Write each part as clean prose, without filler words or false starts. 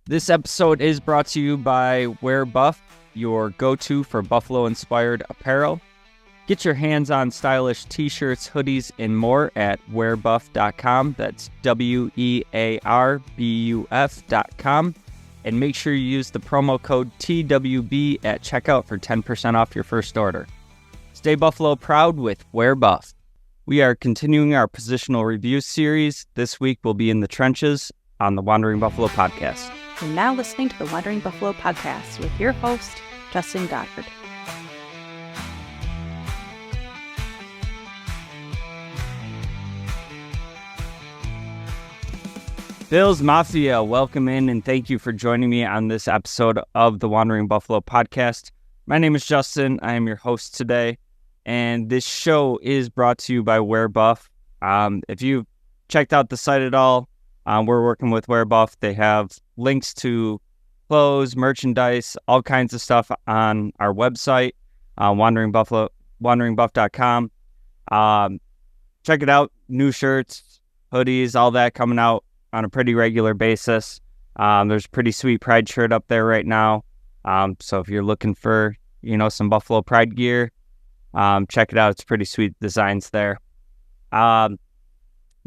This episode is brought to you by Wear Buff, your go-to for Buffalo-inspired apparel. Get your hands on stylish t-shirts, hoodies, and more at wearbuff.com. That's wearbuff.com. And make sure you use the promo code TWB at checkout for 10% off your first order. Stay Buffalo proud with Wear Buff. We are continuing our positional review series. This week we'll be in the trenches on the Wandering Buffalo podcast. You're now listening to the Wandering Buffalo podcast with your host, Justin Goddard. Bills Mafia, welcome in and thank you for joining me on this episode of the Wandering Buffalo podcast. My name is Justin. I am your host today, and this show is brought to you by Wear Buff. If you've checked out the site at all, we're working with Wear Buff. They have links to clothes, merchandise, all kinds of stuff on our website, wanderingbuff.com. Check it out. New shirts, hoodies, all that coming out on a pretty regular basis. There's a pretty sweet Pride shirt up there right now. So if you're looking for, some Buffalo Pride gear, check it out. It's pretty sweet designs there.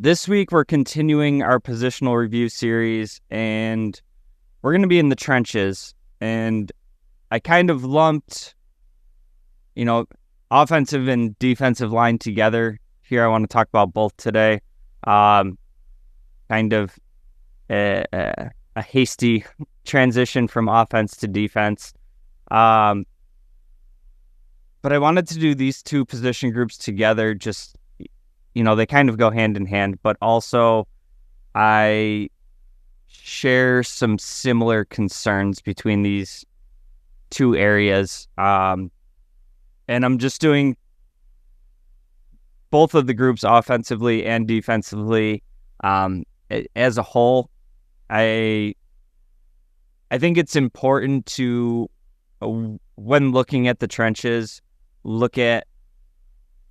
This week we're continuing our positional review series, and we're going to be in the trenches. And I kind of lumped, offensive and defensive line together here. I want to talk about both today. Kind of a hasty transition from offense to defense. But I wanted to do these two position groups together. Just, they kind of go hand in hand, but also I share some similar concerns between these two areas. And I'm just doing both of the groups offensively and defensively. As a whole, I think it's important to, when looking at the trenches, look at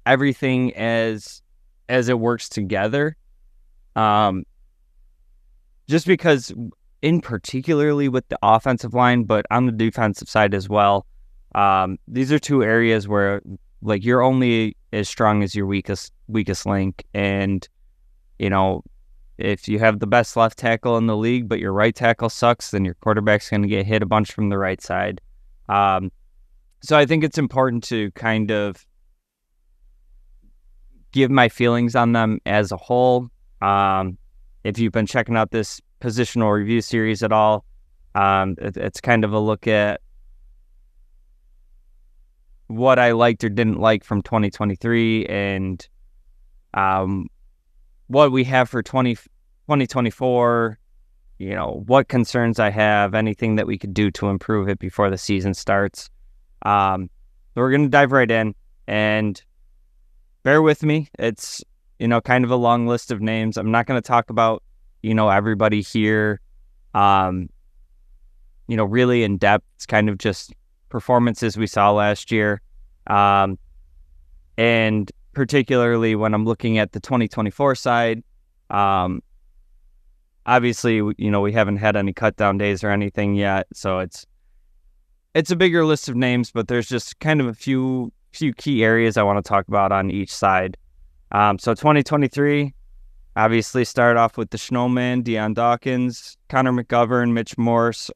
everything as it works together. Just because, in particularly with the offensive line, but on the defensive side as well, these are two areas where, you're only as strong as your weakest link, and if you have the best left tackle in the league, but your right tackle sucks, then your quarterback's going to get hit a bunch from the right side. So I think it's important to kind of give my feelings on them as a whole. If you've been checking out this positional review series at all, it's kind of a look at what I liked or didn't like from 2023 and what we have for 2024, what concerns I have, anything that we could do to improve it before the season starts. So we're going to dive right in, and bear with me. It's, kind of a long list of names. I'm not going to talk about, everybody here, really in depth. It's kind of just performances we saw last year. And particularly when I'm looking at the 2024 side, obviously, we haven't had any cut down days or anything yet, so it's a bigger list of names, but there's just kind of a few key areas I want to talk about on each side. So 2023, obviously started off with the Snowman, DeShawn Dawkins, Connor McGovern, Mitch Morse,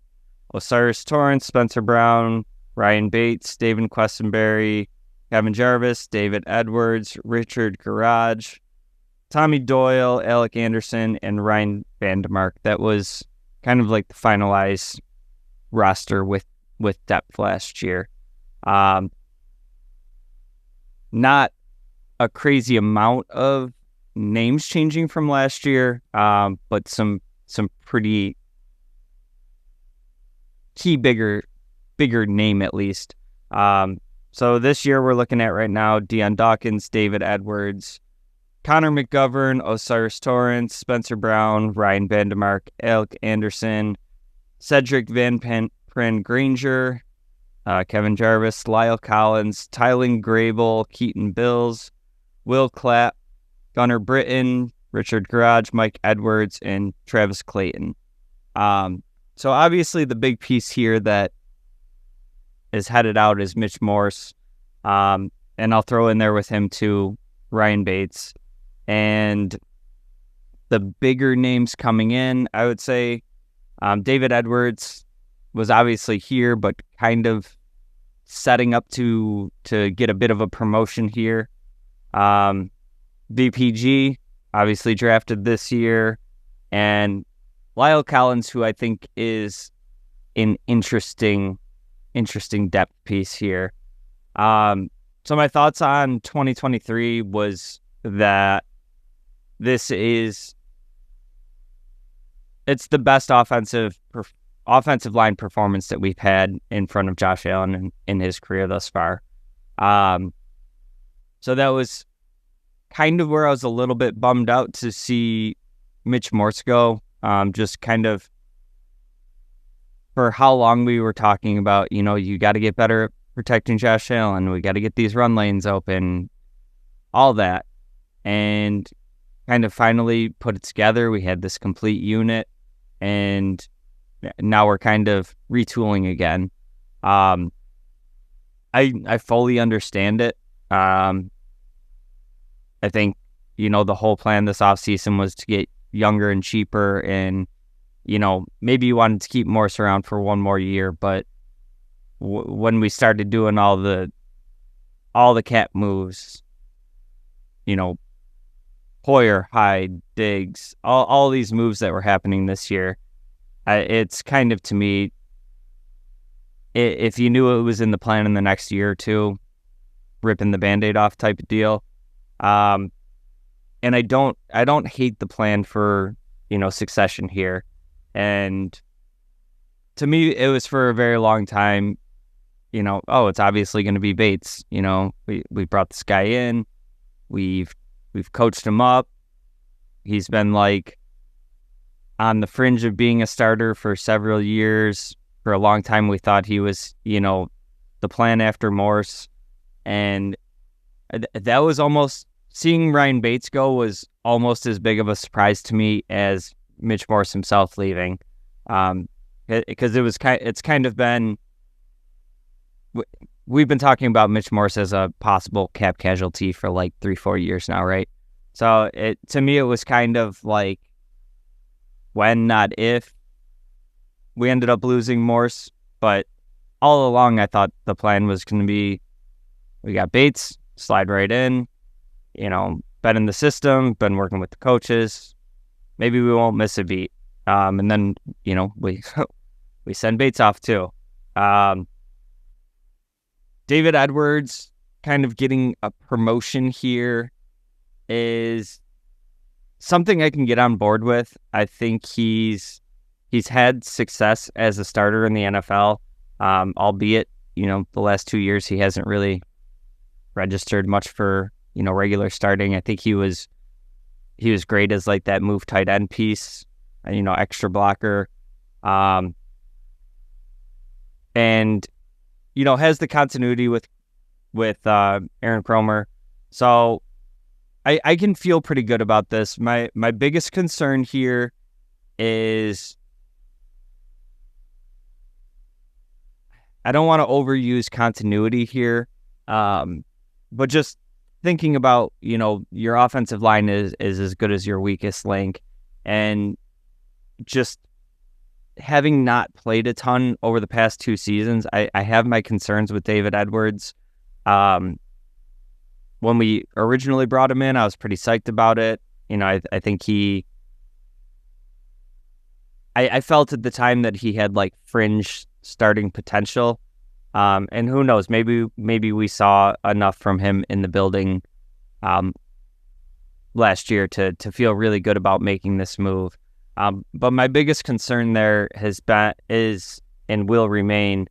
Osiris Torrence, Spencer Brown, Ryan Bates, David Questenberry, Kevin Jarvis, David Edwards, Richard Garage, Tommy Doyle, Alec Anderson, and Ryan Vandemark. That was kind of like the finalized roster with depth last year. Not a crazy amount of names changing from last year, but some pretty key bigger name at least. So this year we're looking at right now DeShawn Dawkins, David Edwards, Connor McGovern, Osiris Torrence, Spencer Brown, Ryan Vandemark, Alec Anderson, Cedric Van Pren Granger, Kevin Jarvis, Lyle Collins, Tylen Grable, Keaton Bills, Will Clapp, Gunnar Britton, Richard Garage, Mike Edwards, and Travis Clayton. So obviously the big piece here that is headed out is Mitch Morse. And I'll throw in there with him too, Ryan Bates. And the bigger names coming in, I would say David Edwards was obviously here, but kind of setting up to get a bit of a promotion here. VPG, obviously drafted this year. And Lyle Collins, who I think is an interesting depth piece here. So my thoughts on 2023 was that it's the best offensive line performance that we've had in front of Josh Allen in his career thus far. So that was kind of where I was a little bit bummed out to see Mitch Morse go. Just kind of for how long we were talking about, you got to get better at protecting Josh Allen. We got to get these run lanes open, all that. And kind of finally put it together. We had this complete unit, and now we're kind of retooling again. I fully understand it. I think, the whole plan this offseason was to get younger and cheaper, and, maybe you wanted to keep Morse around for one more year, but when we started doing all the cap moves, Hoyer, Hyde, Diggs, all these moves that were happening this year, it's kind of, to me, if you knew it was in the plan in the next year or two, ripping the Band-Aid off type of deal. And I don't hate the plan for, succession here. And to me, it was for a very long time, it's obviously going to be Bates. We brought this guy in, we've coached him up. He's been on the fringe of being a starter for several years. For a long time, we thought he was, the plan after Morse. And that was almost, seeing Ryan Bates go was almost as big of a surprise to me as Mitch Morse himself leaving. Because it's kind of been, we've been talking about Mitch Morse as a possible cap casualty for 3-4 years now, right? So to me, it was kind of when, not if, we ended up losing Morse. But all along, I thought the plan was going to be, we got Bates, slide right in, been in the system, been working with the coaches. Maybe we won't miss a beat. And then, we send Bates off too. David Edwards kind of getting a promotion here is something I can get on board with. I think he's had success as a starter in the NFL, albeit, the last 2 years he hasn't really registered much for, regular starting. I think he was great as that move tight end piece, extra blocker, and has the continuity with Aaron Cromer. So I can feel pretty good about this. My biggest concern here is I don't want to overuse continuity here, but just thinking about, your offensive line is as good as your weakest link, and just having not played a ton over the past 2 seasons, I have my concerns with David Edwards. When we originally brought him in, I was pretty psyched about it. I think I felt at the time that he had fringe starting potential. And who knows, maybe we saw enough from him in the building last year to feel really good about making this move. But my biggest concern there is and will remain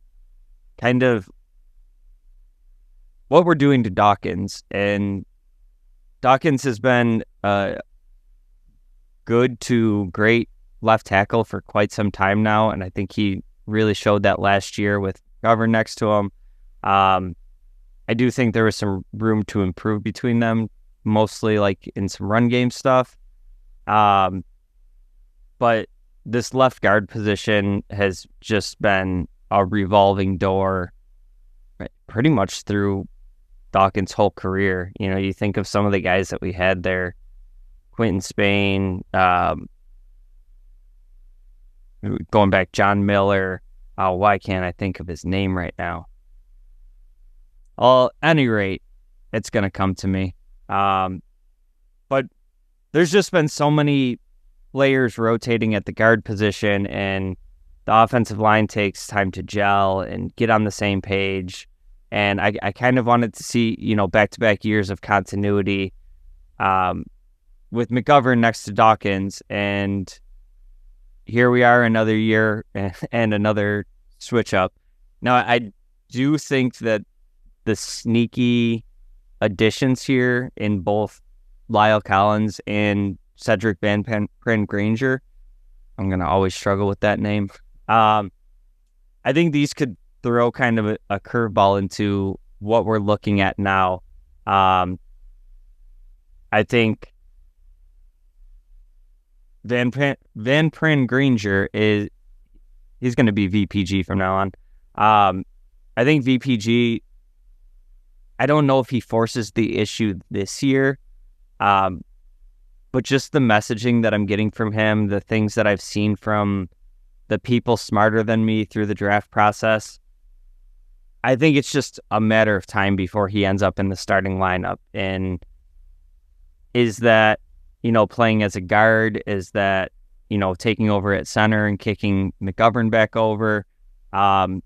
kind of what we're doing to Dawkins. And Dawkins has been good to great left tackle for quite some time now, and I think he really showed that last year with Govern next to him. I do think there was some room to improve between them, mostly in some run game stuff. But this left guard position has just been a revolving door pretty much through Dawkins' whole career. You know, you think of some of the guys that we had there, Quentin Spain, going back, John Miller. Why can't I think of his name right now? Well, at any rate, it's going to come to me. But there's just been so many players rotating at the guard position, and the offensive line takes time to gel and get on the same page. And I kind of wanted to see, you know, back-to-back years of continuity with McGovern next to Dawkins. And here we are another year and another switch up. Now, I do think that the sneaky additions here in both Lyle Collins and Cedric Van Pren Granger, I'm going to always struggle with that name. I think these could throw kind of a curveball into what we're looking at now. I think Van Pren Granger he's going to be VPG from now on. I think VPG, I don't know if he forces the issue this year, but just the messaging that I'm getting from him, the things that I've seen from the people smarter than me through the draft process, I think it's just a matter of time before he ends up in the starting lineup. And is that, you know, playing as a guard? Is that, you know, taking over at center and kicking McGovern back over? I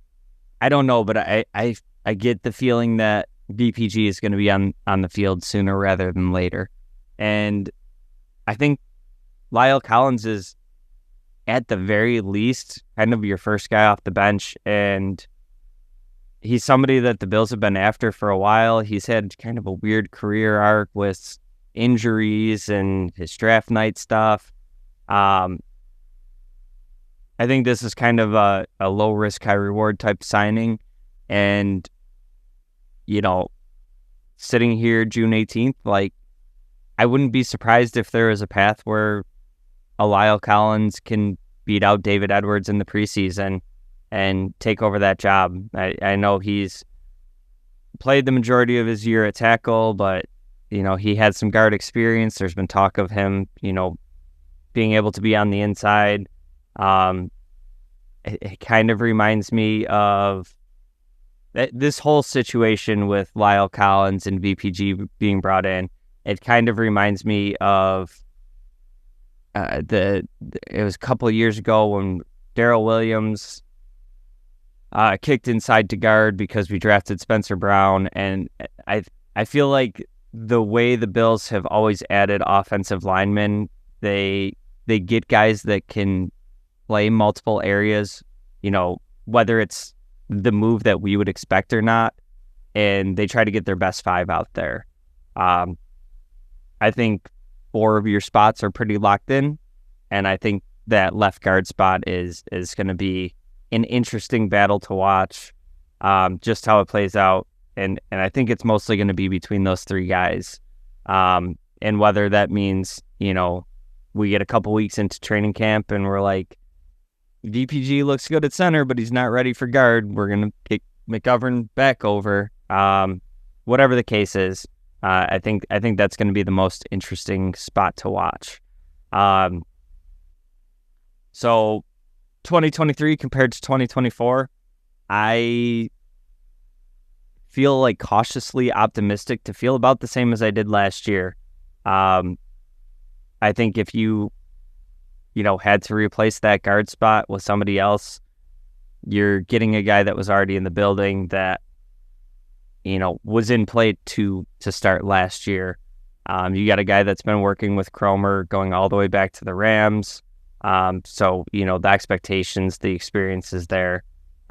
don't know, but I get the feeling that VPG is going to be on the field sooner rather than later. And I think Lyle Collins is, at the very least, kind of your first guy off the bench. And he's somebody that the Bills have been after for a while. He's had kind of a weird career arc with injuries and his draft night stuff. I think this is kind of a low risk, high reward type signing. And, you know, sitting here June 18th, like, I wouldn't be surprised if there is a path where a Lyle Collins can beat out David Edwards in the preseason and take over that job. I know he's played the majority of his year at tackle, but, you know, he had some guard experience. There's been talk of him, you know, being able to be on the inside. It kind of reminds me of this whole situation with Lyle Collins and VPG being brought in. It kind of reminds me of it was a couple of years ago when Darrell Williams kicked inside to guard because we drafted Spencer Brown. And I feel like the way the Bills have always added offensive linemen, they get guys that can play multiple areas, you know, whether it's the move that we would expect or not, and they try to get their best five out there. I think 4 of your spots are pretty locked in, and I think that left guard spot is going to be an interesting battle to watch, just how it plays out, and I think it's mostly going to be between those 3 guys, and whether that means, you know, we get a couple weeks into training camp and we're like, VPG looks good at center, but he's not ready for guard. We're going to kick McGovern back over. Whatever the case is, I think that's going to be the most interesting spot to watch. So 2023 compared to 2024, I feel like cautiously optimistic to feel about the same as I did last year. I think if you had to replace that guard spot with somebody else, you're getting a guy that was already in the building that, you know, was in play to start last year. You got a guy that's been working with Cromer going all the way back to the Rams. So, you know, the expectations, the experience is there.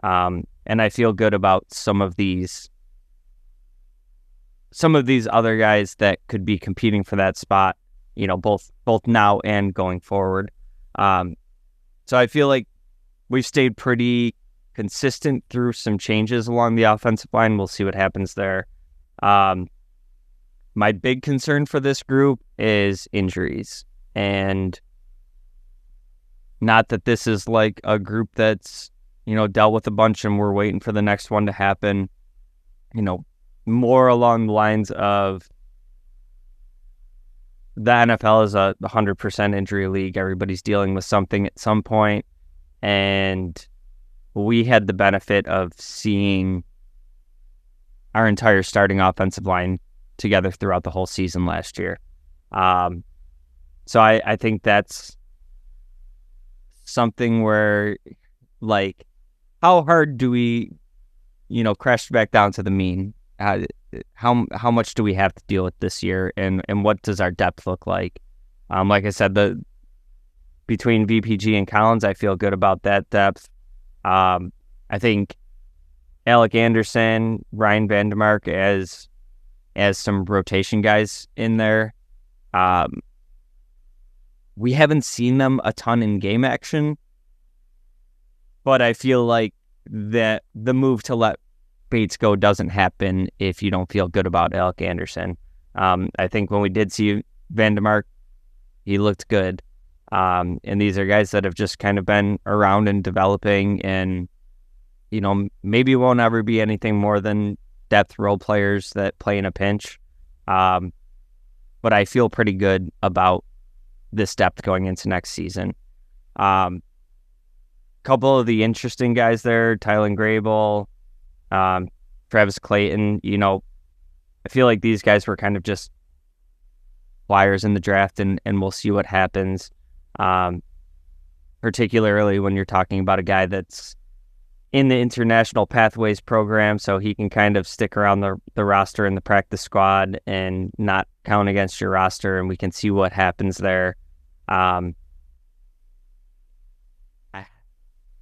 And I feel good about some of these other guys that could be competing for that spot, you know, both now and going forward. So I feel like we've stayed pretty consistent through some changes along the offensive line. We'll see what happens there. My big concern for this group is injuries. And Not that this is like a group that's, dealt with a bunch and we're waiting for the next one to happen. More along the lines of the NFL is a 100% injury league. Everybody's dealing with something at some point, and we had the benefit of seeing our entire starting offensive line together throughout the whole season last year. So I think that's something where, like, how hard do we, crash back down to the mean? How much do we have to deal with this year, and what does our depth look like? Like I said, between VPG and Collins, I feel good about that depth. I think Alec Anderson, Ryan Vandermark as some rotation guys in there. We haven't seen them a ton in game action, but I feel like that the move to let Bates go doesn't happen if you don't feel good about Alec Anderson. I think when we did see Vandermark, he looked good. And these are guys that have just kind of been around and developing, and, maybe won't ever be anything more than depth role players that play in a pinch. But I feel pretty good about this depth going into next season. Couple of the interesting guys there, Tylen Grable, Travis Clayton, I feel like these guys were kind of just flyers in the draft, and we'll see what happens. Particularly when you're talking about a guy that's in the International Pathways program, so he can kind of stick around the roster and the practice squad and not count against your roster, and we can see what happens there.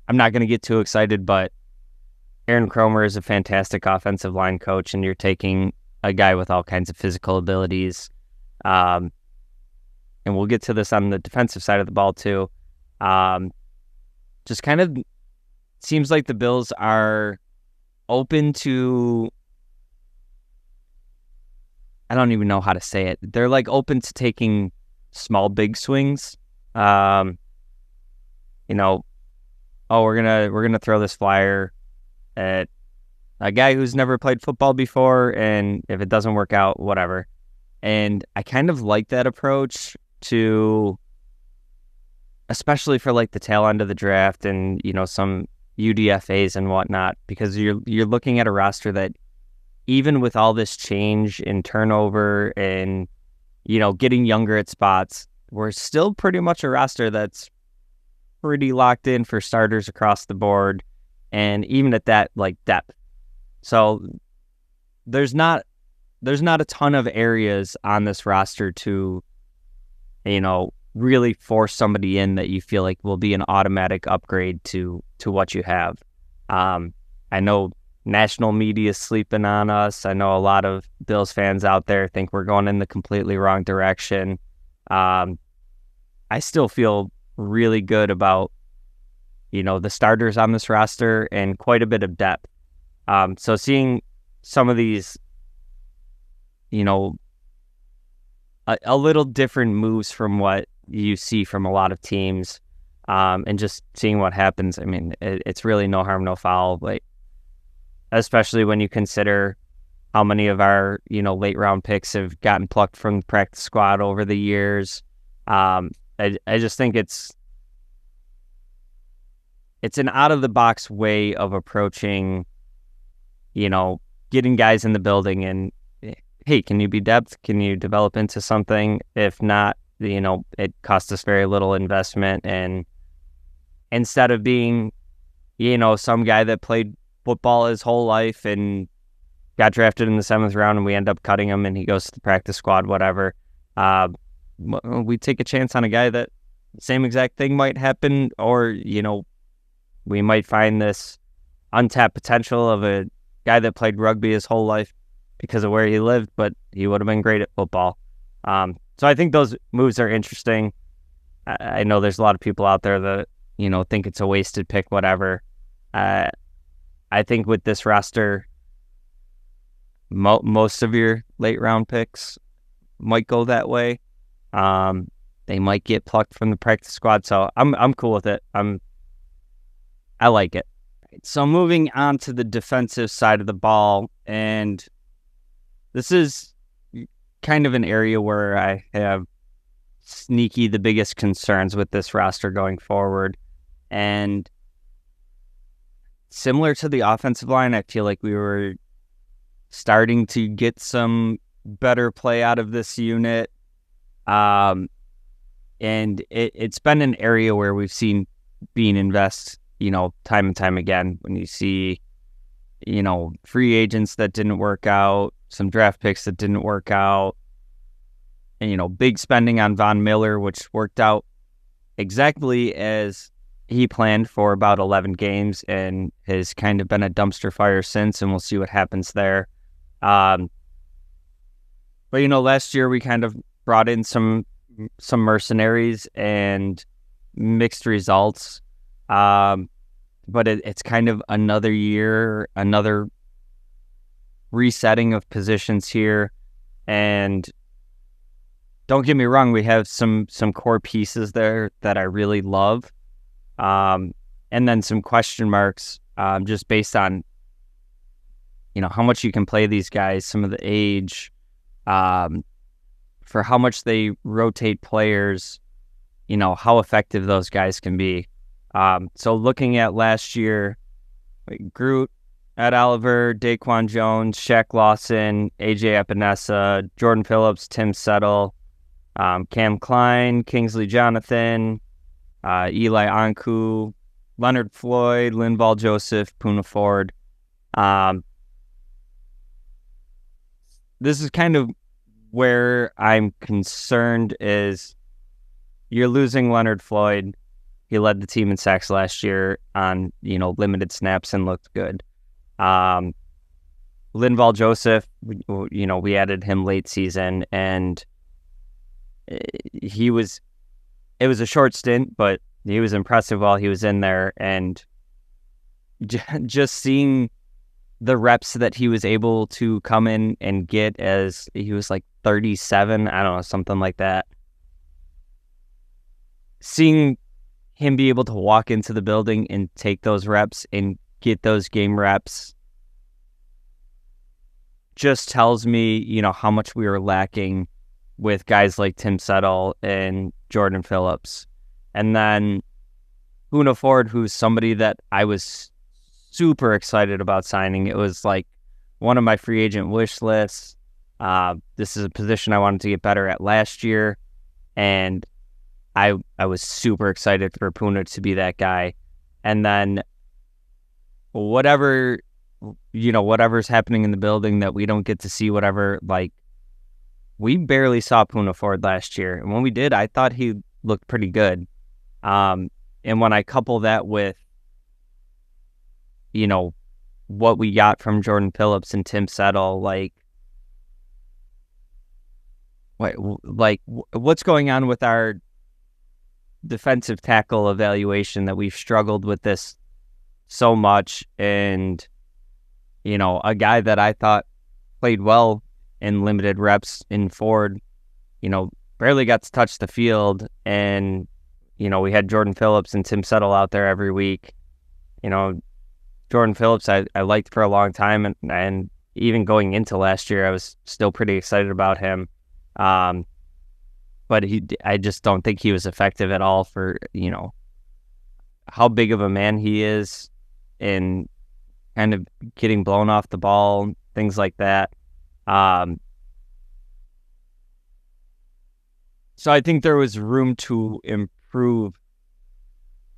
I'm not going to get too excited, but Aaron Cromer is a fantastic offensive line coach, and you're taking a guy with all kinds of physical abilities. And we'll get to this on the defensive side of the ball too. Just kind of seems like the Bills are open to, I don't even know how to say it. They're like open to taking small, big swings. We're gonna throw this flyer at a guy who's never played football before, and if it doesn't work out, whatever. And I kind of like that approach to, especially for like the tail end of the draft and, some UDFAs and whatnot, because you're looking at a roster that, even with all this change in turnover and, getting younger at spots, we're still pretty much a roster that's pretty locked in for starters across the board, and even at that, like, depth. So there's not a ton of areas on this roster to, really force somebody in that you feel like will be an automatic upgrade to what you have. I know national media is sleeping on us. I know a lot of Bills fans out there think we're going in the completely wrong direction. I still feel really good about, the starters on this roster and quite a bit of depth. So seeing some of these, a little different moves from what you see from a lot of teams, and just seeing what happens. I mean, it's really no harm, no foul. Like, especially when you consider how many of our, late round picks have gotten plucked from the practice squad over the years. I just think it's an out of the box way of approaching, getting guys in the building and, hey, can you be depth? Can you develop into something? If not, it costs us very little investment. And instead of being, some guy that played football his whole life and got drafted in the 7th round and we end up cutting him and he goes to the practice squad, whatever, we take a chance on a guy that same exact thing might happen, or, we might find this untapped potential of a guy that played rugby his whole life because of where he lived, but he would have been great at football. So I think those moves are interesting. I know there's a lot of people out there that, think it's a wasted pick, whatever. I think with this roster, most of your late round picks might go that way. they might get plucked from the practice squad. So I'm cool with it. I like it. So moving on to the defensive side of the ball, and this is kind of an area where I have sneaky the biggest concerns with this roster going forward. And similar to the offensive line, I feel like we were starting to get some better play out of this unit. And it's been an area where we've seen Bean invest, time and time again. When you see, free agents that didn't work out, some draft picks that didn't work out, and, big spending on Von Miller, which worked out exactly as he planned for about 11 games and has kind of been a dumpster fire since, and we'll see what happens there. But, last year we kind of brought in some mercenaries and mixed results. But it's kind of another year, another resetting of positions here. And don't get me wrong, we have some core pieces there that I really love. And then some question marks, just based on, how much you can play these guys, some of the age, for how much they rotate players, how effective those guys can be. So looking at last year, Groot, Ed Oliver, Daquan Jones, Shaq Lawson, AJ Epinesa, Jordan Phillips, Tim Settle, Cam Klein, Kingsley Jonathan, Eli Anku, Leonard Floyd, Linval Joseph, Poona Ford. This is kind of where I'm concerned is you're losing Leonard Floyd. He led the team in sacks last year on, limited snaps and looked good. Linval Joseph, we added him late season, and it was a short stint, but he was impressive while he was in there. And just seeing the reps that he was able to come in and get as he was like 37, I don't know, something like that. Seeing him be able to walk into the building and take those reps and get those game reps just tells me, how much we were lacking with guys like Tim Settle and Jordan Phillips. And then Poona Ford, who's somebody that I was super excited about signing. It was like one of my free agent wish lists. This is a position I wanted to get better at last year, and I was super excited for Poona to be that guy. And then whatever's happening in the building that we don't get to see, we barely saw Poona Ford last year. And when we did, I thought he looked pretty good. And when I couple that with, what we got from Jordan Phillips and Tim Settle, what's going on with our defensive tackle evaluation that we've struggled with this so much? And, a guy that I thought played well in limited reps in Ford, barely got to touch the field. And, we had Jordan Phillips and Tim Settle out there every week. Jordan Phillips I liked for a long time, and even going into last year, I was still pretty excited about him. But I just don't think he was effective at all for, how big of a man he is and kind of getting blown off the ball, things like that. So I think there was room to improve,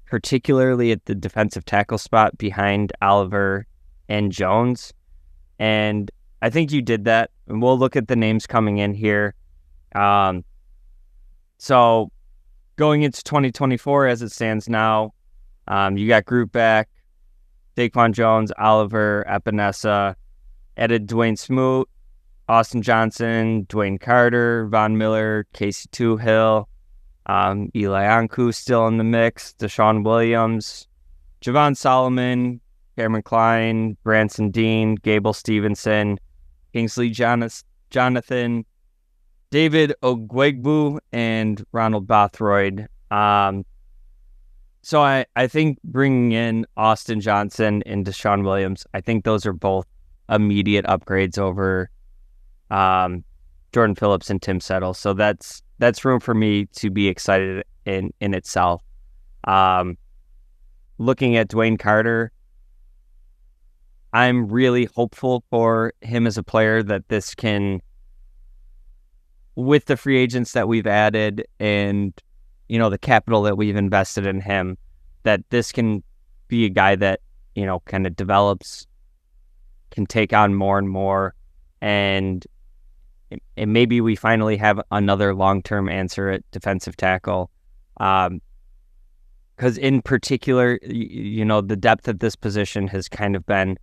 particularly at the defensive tackle spot behind Oliver and Jones. And I think you did that. And we'll look at the names coming in here. So going into 2024 as it stands now, you got Groot back, Daquan Jones, Oliver, Epinesa, added Dwayne Smoot, Austin Johnson, Dwayne Carter, Von Miller, Casey Toohill, Eli Anku still in the mix, DeShawn Williams, Javon Solomon, Cameron Klein, Branson Dean, Gable Stevenson, Kingsley Jonathan, David Ogwegbu and Ronald Bothroyd. So I think bringing in Austin Johnson and DeShawn Williams, I think those are both immediate upgrades over Jordan Phillips and Tim Settle. So that's room for me to be excited in itself. Looking at Dwayne Carter, I'm really hopeful for him as a player that this can, with the free agents that we've added and, the capital that we've invested in him, that this can be a guy that, kind of develops, can take on more and more, and maybe we finally have another long-term answer at defensive tackle. Because in particular, the depth of this position has kind of been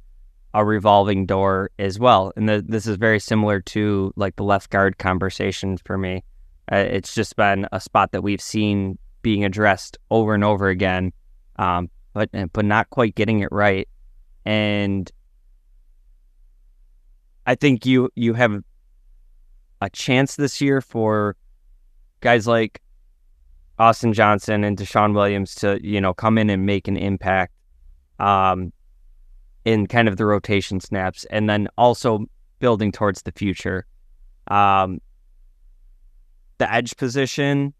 a revolving door as well. And this is very similar to like the left guard conversation for me. It's just been a spot that we've seen being addressed over and over again, but not quite getting it right. And I think you have a chance this year for guys like Austin Johnson and DeShawn Williams to, come in and make an impact in kind of the rotation snaps, and then also building towards the future. The edge position,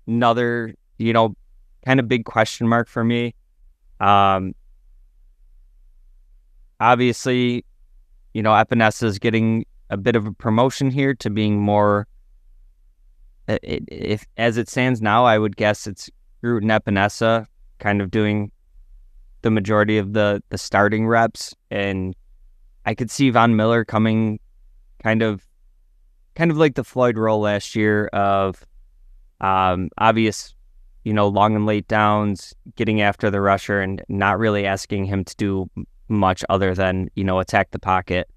another, kind of big question mark for me. Obviously, Epinesa is getting a bit of a promotion here to being more, if as it stands now, I would guess it's Groot and Epinesa kind of doing the majority of the starting reps, and I could see Von Miller coming kind of like the Floyd role last year of obvious, long and late downs, getting after the rusher and not really asking him to do much other than, attack the pocket.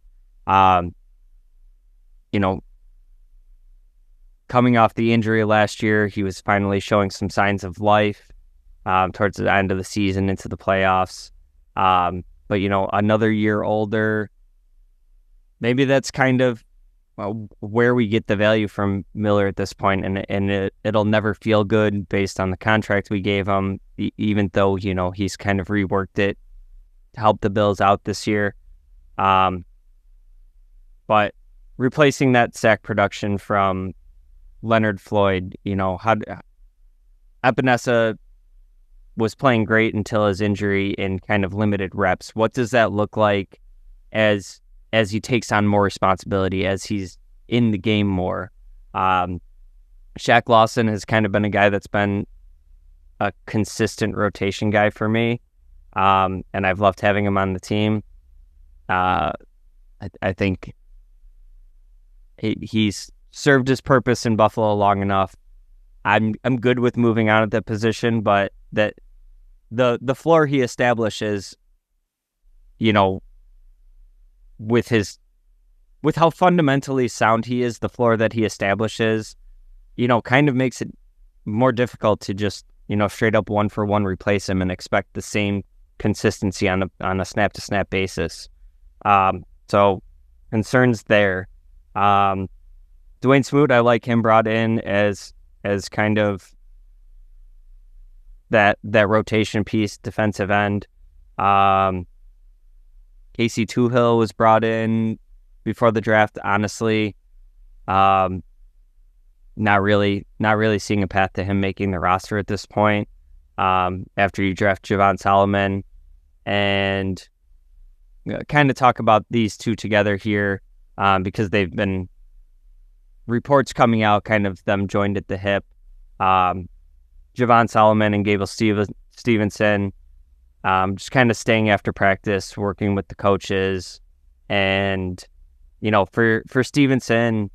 Coming off the injury last year, he was finally showing some signs of life towards the end of the season into the playoffs. But, another year older, maybe that's kind of where we get the value from Miller at this point, and it'll never feel good based on the contract we gave him, even though, he's kind of reworked it to help the Bills out this year. But replacing that sack production from Leonard, Floyd, Epinesa was playing great until his injury and kind of limited reps. What does that look like as he takes on more responsibility, as he's in the game more? Shaq Lawson has kind of been a guy that's been a consistent rotation guy for me, and I've loved having him on the team. I think he's served his purpose in Buffalo long enough. I'm good with moving on at that position, but that the floor he establishes, with how fundamentally sound he is, the floor that he establishes, kind of makes it more difficult to just, straight up 1-for-1 replace him and expect the same consistency on a snap to snap basis. So concerns there. Dwayne Smoot, I like him brought in as kind of that rotation piece, defensive end. Casey Toohill was brought in before the draft. Honestly, not really seeing a path to him making the roster at this point. After you draft Javon Solomon, and kind of talk about these two together here, because they've been reports coming out, kind of them joined at the hip. Javon Solomon and Gable Stevenson, just kind of staying after practice, working with the coaches. And, for Stevenson,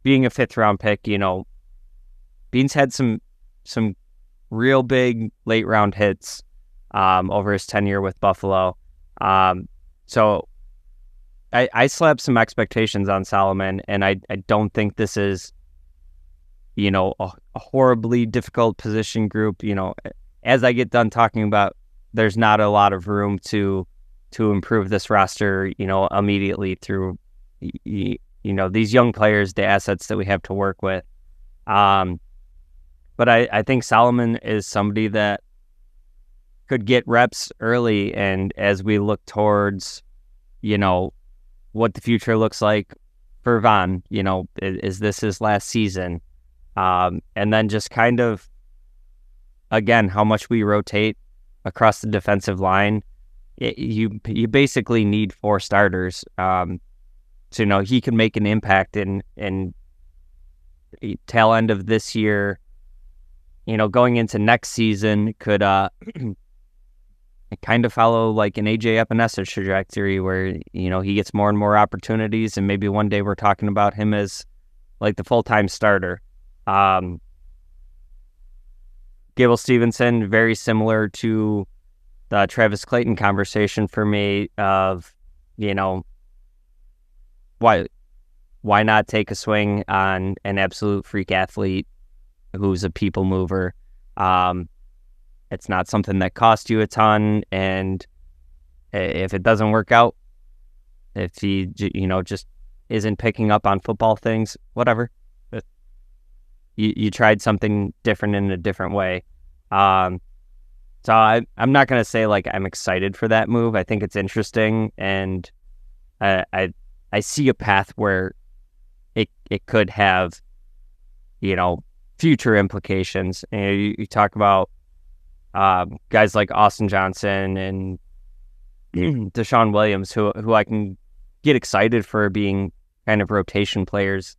being a 5th round pick, Beans had some real big late round hits over his tenure with Buffalo. So I slapped some expectations on Solomon, and I don't think this is, a horribly difficult position group. As I get done talking about, there's not a lot of room to improve this roster, immediately through these young players, the assets that we have to work with. But I think Solomon is somebody that could get reps early, and as we look towards, what the future looks like for Von, is this his last season? And then just kind of, again, how much we rotate across the defensive line. You basically need 4 starters. So, he can make an impact in tail end of this year, going into next season could kind of follow like an AJ Epinesa trajectory where, he gets more and more opportunities, and maybe one day we're talking about him as like the full-time starter. Gable Stevenson, very similar to the Travis Clayton conversation for me of, why not take a swing on an absolute freak athlete who's a people mover? It's not something that costs you a ton, and if it doesn't work out, if he just isn't picking up on football things, whatever. You tried something different in a different way. So I'm not going to say like I'm excited for that move. I think it's interesting, and I see a path where it could have, future implications. And you talk about guys like Austin Johnson and DeShawn Williams, who I can get excited for being kind of rotation players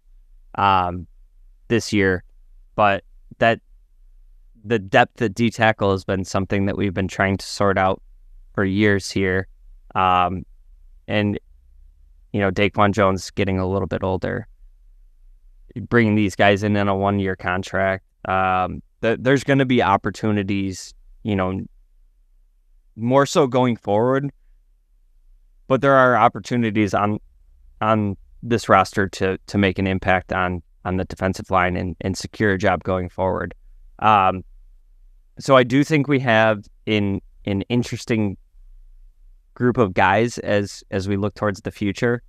this year, but that the depth at D tackle has been something that we've been trying to sort out for years here. And Daquan Jones getting a little bit older, bringing these guys in a 1-year contract. There's going to be opportunities, more so going forward, but there are opportunities on this roster to make an impact on the defensive line and secure a job going forward. So I do think we have an interesting group of guys as we look towards the future.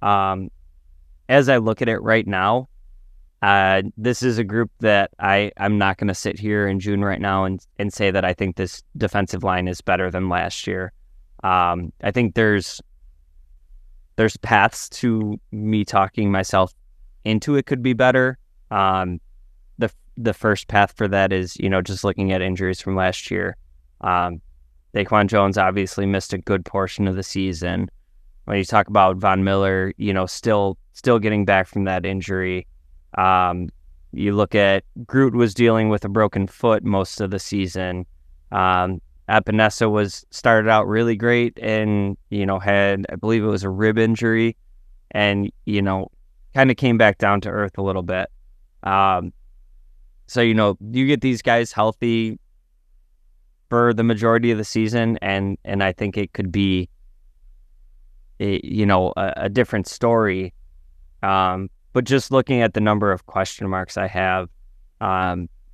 As I look at it right now, this is a group that I'm not going to sit here in June right now and say that I think this defensive line is better than last year. I think there's paths to me talking myself into it could be better. The first path for that is, just looking at injuries from last year. Daquan Jones obviously missed a good portion of the season. When you talk about Von Miller, still getting back from that injury. You look at Groot was dealing with a broken foot most of the season. Epinesa started out really great and, had, I believe it was a rib injury, and, kind of came back down to earth a little bit. So, you get these guys healthy for the majority of the season, and I think it could be, a different story. But just looking at the number of question marks I have,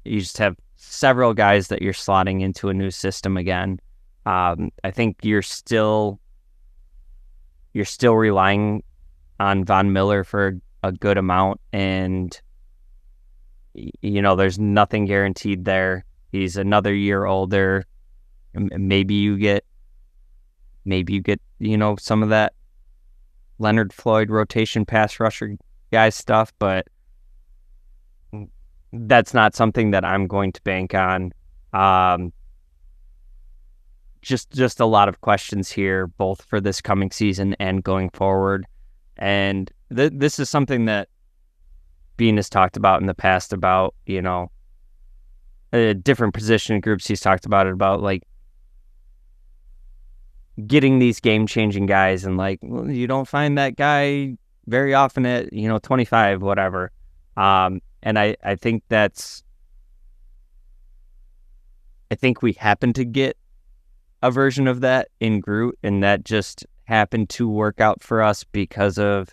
you just have several guys that you're slotting into a new system again. I think you're still relying on Von Miller for a good amount, and there's nothing guaranteed there. He's another year older. Maybe you get some of that Leonard Floyd rotation pass rusher guy stuff, but that's not something that I'm going to bank on. Just a lot of questions here, both for this coming season and going forward. And this is something that Bean has talked about in the past about, different position groups. He's talked about it about like getting these game-changing guys, and like, well, you don't find that guy very often at 25, whatever. And I think I think we happen to get a version of that in Groot, and that just happened to work out for us because of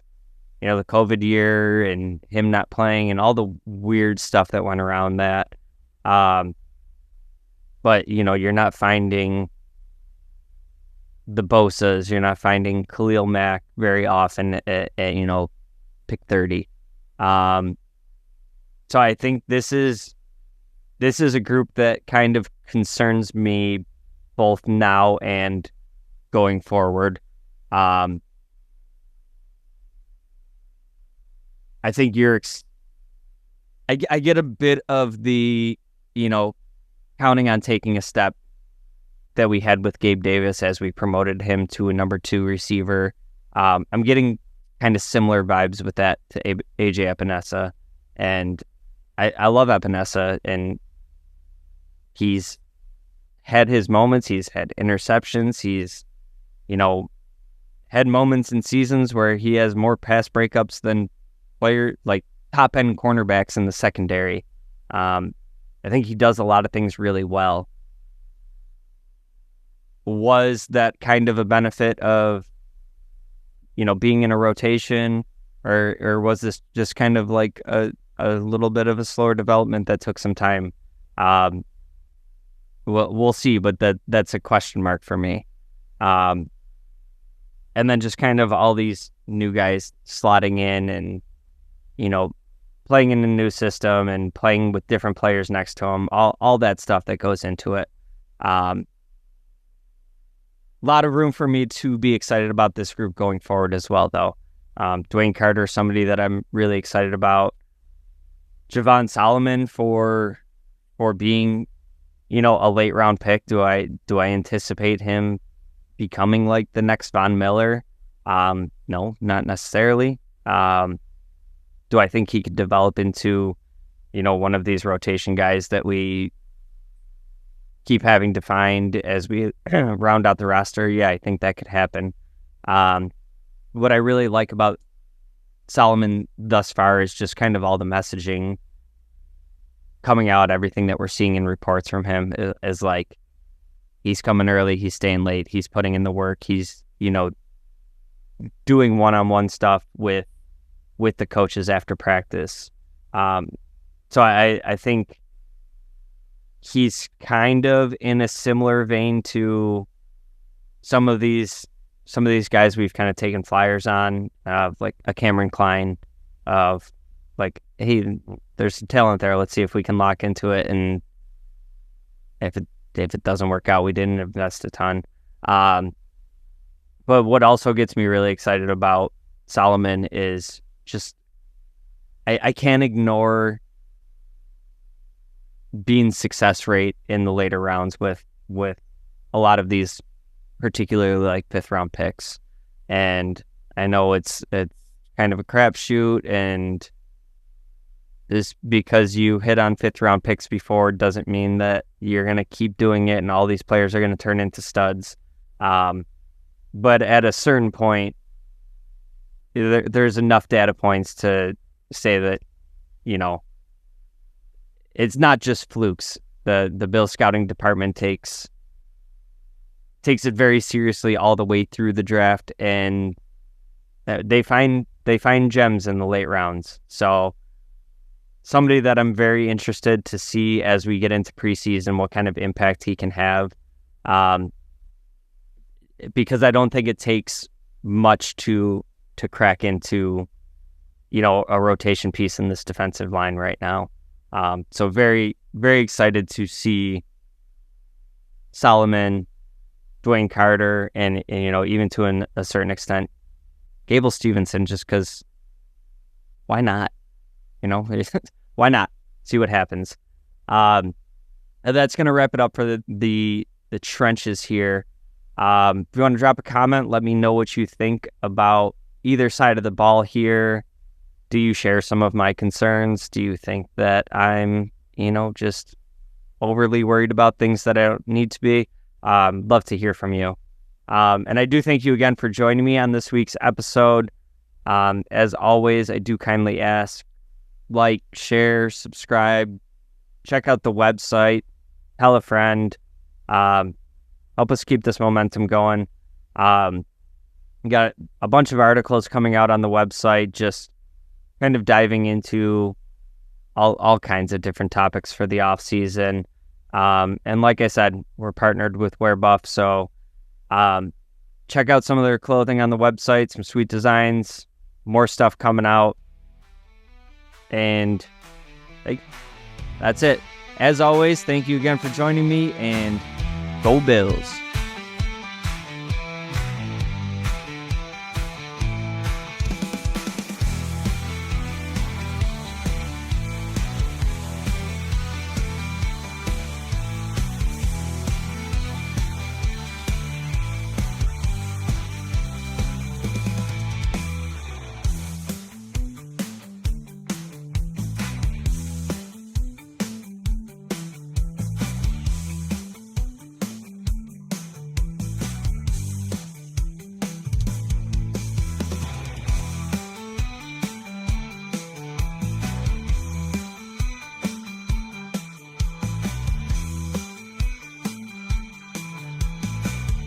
the COVID year and him not playing and all the weird stuff that went around that. But you're not finding the Bosas, you're not finding Khalil Mack very often at pick 30. So I think this is a group that kind of concerns me both now and going forward. I think I get a bit of the, counting on taking a step that we had with Gabe Davis as we promoted him to a number 2 receiver. I'm getting kind of similar vibes with that to AJ Epinesa, and I love Epinesa, and he's had his moments. He's had interceptions. He's, had moments in seasons where he has more pass breakups than top end cornerbacks in the secondary. I think he does a lot of things really well. Was that kind of a benefit of, being in a rotation, or was this just kind of like a little bit of a slower development that took some time? We'll see, but that's a question mark for me. And then just kind of all these new guys slotting in and, playing in a new system and playing with different players next to them, all that stuff that goes into it. A lot of room for me to be excited about this group going forward as well, though. Dwayne Carter, somebody that I'm really excited about. Javon Solomon for being, a late round pick. Do I anticipate him becoming like the next Von Miller? No, not necessarily. Do I think he could develop into, one of these rotation guys that we keep having to find as we round out the roster? Yeah, I think that could happen. What I really like about Solomon thus far is just kind of all the messaging coming out, everything that we're seeing in reports from him is like, he's coming early, he's staying late, he's putting in the work, he's, doing one-on-one stuff with the coaches after practice. So I think he's kind of in a similar vein to some of these guys we've kind of taken flyers on, like a Cameron Klein, of like, hey, there's some talent there. Let's see if we can lock into it. And if it doesn't work out, we didn't invest a ton. But what also gets me really excited about Solomon is just, I can't ignore Bean's success rate in the later rounds with a lot of these, particularly like 5th round picks. And I know it's kind of a crapshoot, and just because you hit on 5th round picks before doesn't mean that you're going to keep doing it and all these players are going to turn into studs. But at a certain point, there's enough data points to say that, it's not just flukes. The Bill scouting department takes it very seriously all the way through the draft, and they find gems in the late rounds. So somebody that I'm very interested to see as we get into preseason, what kind of impact he can have. Because I don't think it takes much to crack into, a rotation piece in this defensive line right now. So very, very excited to see Solomon, Dwayne Carter, and even to a certain extent, Gable Stevenson, just because why not? Why not? See what happens. And that's going to wrap it up for the trenches here. If you want to drop a comment, let me know what you think about either side of the ball here. Do you share some of my concerns? Do you think that I'm, just overly worried about things that I don't need to be? Love to hear from you. And I do thank you again for joining me on this week's episode. As always, I do kindly ask, like, share, subscribe, check out the website, tell a friend, help us keep this momentum going. We got a bunch of articles coming out on the website, just kind of diving into all kinds of different topics for the off season. And like I said, we're partnered with Wear Buff, so check out some of their clothing on the website, some sweet designs. more stuff coming out. And that's it. As always, thank you again for joining me, and go Bills.